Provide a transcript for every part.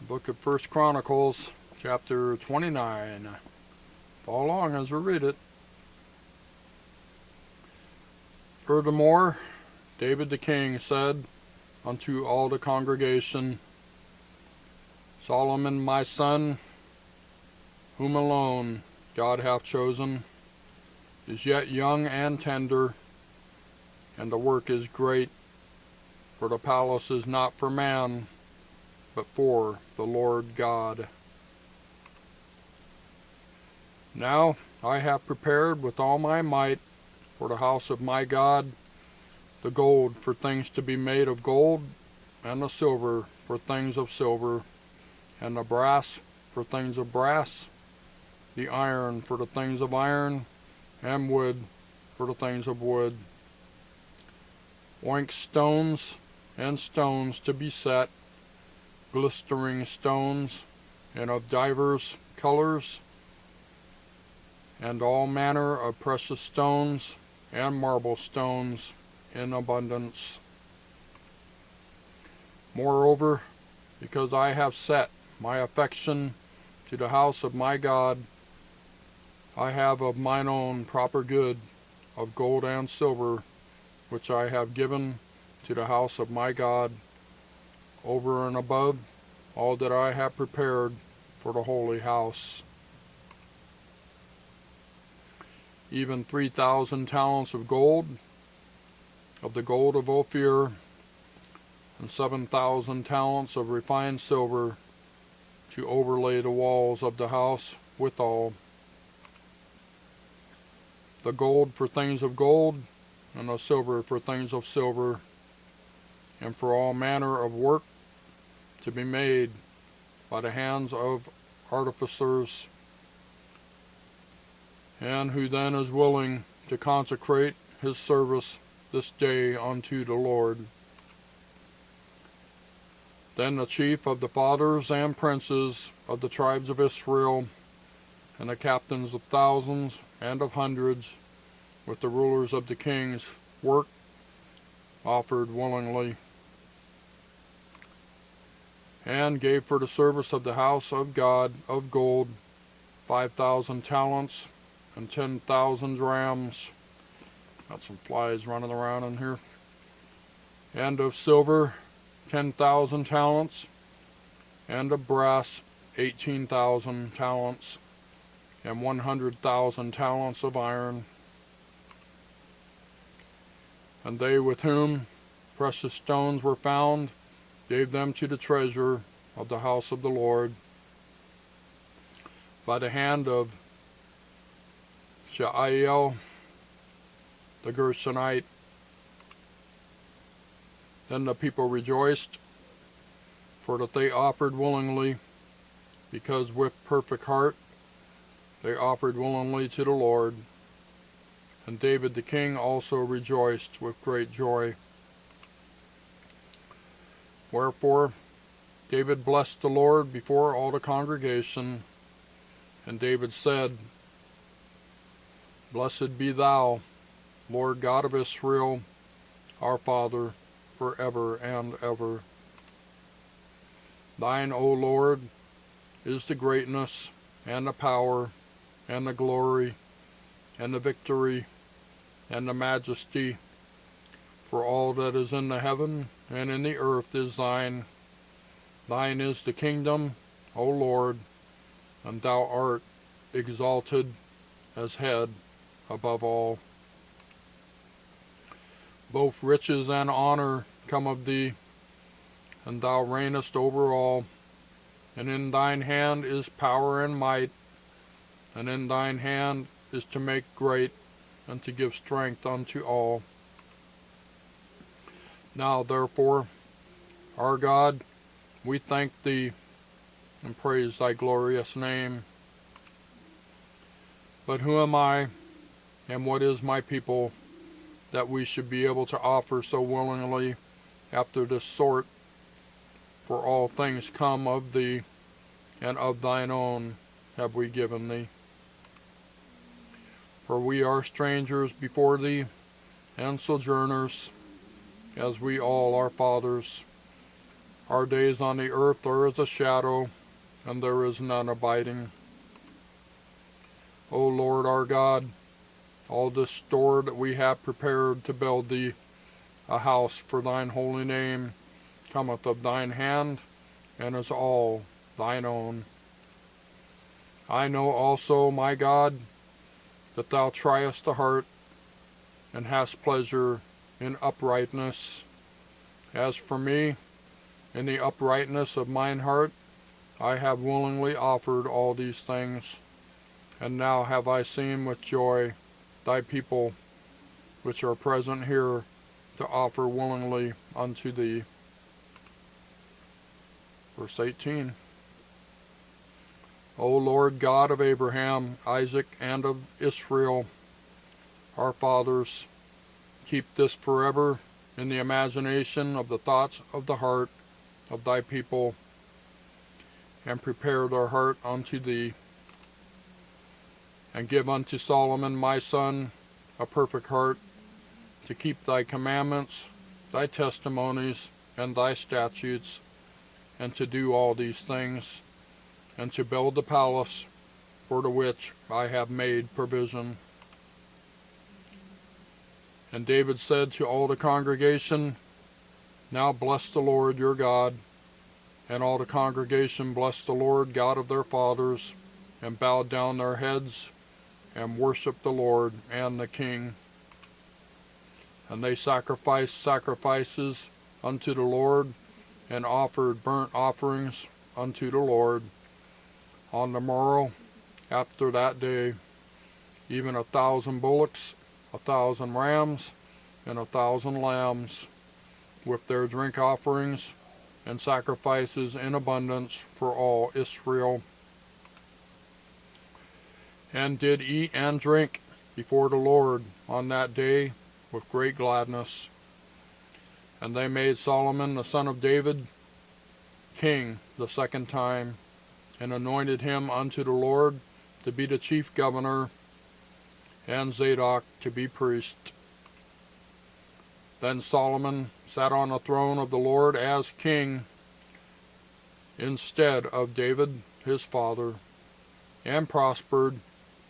Book of First Chronicles, chapter 29. Follow along as we read it. Furthermore, David the king said unto all the congregation, Solomon my son, whom alone God hath chosen, is yet young and tender, and the work is great, for the palace is not for man, but for the Lord God. Now I have prepared with all my might for the house of my God the gold for things to be made of gold, and the silver for things of silver, and the brass for things of brass, the iron for the things of iron, and wood for the things of wood. Oink stones and stones to be set, glistering stones, and of divers colors, and all manner of precious stones, and marble stones in abundance. Moreover, because I have set my affection to the house of my God, I have of mine own proper good of gold and silver, which I have given to the house of my God, over and above all that I have prepared for the holy house. Even 3,000 talents of gold, of the gold of Ophir, and 7,000 talents of refined silver, to overlay the walls of the house withal. The gold for things of gold, and the silver for things of silver, and for all manner of work to be made by the hands of artificers, and who then is willing to consecrate his service this day unto the Lord. Then the chief of the fathers and princes of the tribes of Israel, and the captains of thousands and of hundreds, with the rulers of the king's work, offered willingly, and gave for the service of the house of God of gold 5,000 talents and 10,000 drams. Got some flies running around in here. And of silver 10,000 talents, and of brass 18,000 talents, and 100,000 talents of iron. And they with whom precious stones were found gave them to the treasure of the house of the Lord by the hand of Jael the Gershonite. Then the people rejoiced, for that they offered willingly, because with perfect heart they offered willingly to the Lord. And David the king also rejoiced with great joy. Wherefore David blessed the Lord before all the congregation, and David said, Blessed be thou, Lord God of Israel, our Father, forever and ever. Thine, O Lord, is the greatness, and the power, and the glory, and the victory, and the majesty, for all that is in the heaven and in the earth is thine. Thine is the kingdom, O Lord, and thou art exalted as head above all. Both riches and honor come of thee, and thou reignest over all. And in thine hand is power and might, and in thine hand is to make great, and to give strength unto all. Now therefore, our God, we thank thee, and praise thy glorious name. But who am I, and what is my people, that we should be able to offer so willingly after this sort? For all things come of thee, and of thine own have we given thee. For we are strangers before thee, and sojourners, as we all our fathers. Our days on the earth are as a shadow, and there is none abiding. O Lord our God, all this store that we have prepared to build thee a house for thine holy name cometh of thine hand, and is all thine own. I know also, my God, that thou triest the heart, and hast pleasure in uprightness. As for me, in the uprightness of mine heart, I have willingly offered all these things, and now have I seen with joy thy people which are present here to offer willingly unto thee. Verse 18. O Lord God of Abraham, Isaac, and of Israel, our fathers, keep this forever in the imagination of the thoughts of the heart of thy people, and prepare their heart unto thee. And give unto Solomon my son a perfect heart, to keep thy commandments, thy testimonies, and thy statutes, and to do all these things, and to build the palace for the which I have made provision. And David said to all the congregation, Now bless the Lord your God. And all the congregation blessed the Lord God of their fathers, and bowed down their heads, and worshipped the Lord and the king. And they sacrificed sacrifices unto the Lord, and offered burnt offerings unto the Lord. On the morrow, after that day, even 1,000 bullocks, 1,000 rams, and 1,000 lambs, with their drink offerings and sacrifices in abundance for all Israel. And did eat and drink before the Lord on that day with great gladness. And they made Solomon the son of David king the second time, and anointed him unto the Lord to be the chief governor, and Zadok to be priest. Then Solomon sat on the throne of the Lord as king, instead of David his father, and prospered,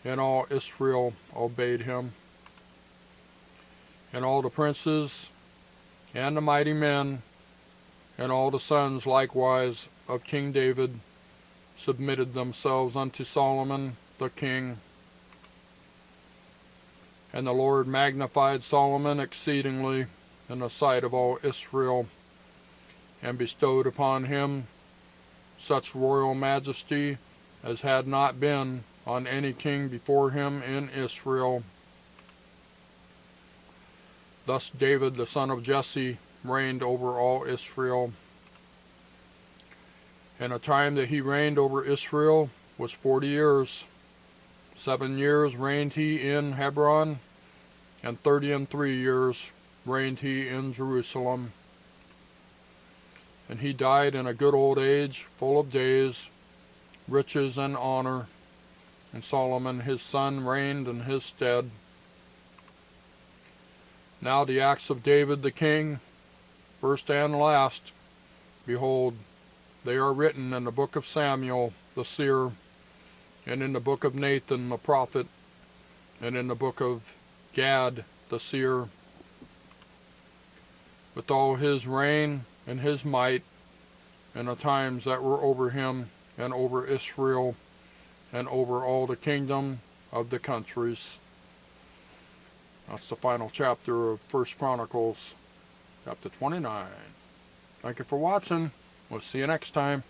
and all Israel obeyed him. And all the princes, and the mighty men, and all the sons likewise of King David, submitted themselves unto Solomon the king. And the Lord magnified Solomon exceedingly in the sight of all Israel, and bestowed upon him such royal majesty as had not been on any king before him in Israel. Thus David the son of Jesse reigned over all Israel. And the time that he reigned over Israel was 40 years. 7 years reigned he in Hebron, and 33 years reigned he in Jerusalem. And he died in a good old age, full of days, riches, and honor. And Solomon his son reigned in his stead. Now the acts of David the king, first and last, behold, they are written in the book of Samuel the seer, and in the book of Nathan the prophet, and in the book of Gad the seer, with all his reign and his might, and the times that were over him, and over Israel, and over all the kingdom of the countries. That's the final chapter of 1 Chronicles, chapter 29. Thank you for watching. We'll see you next time.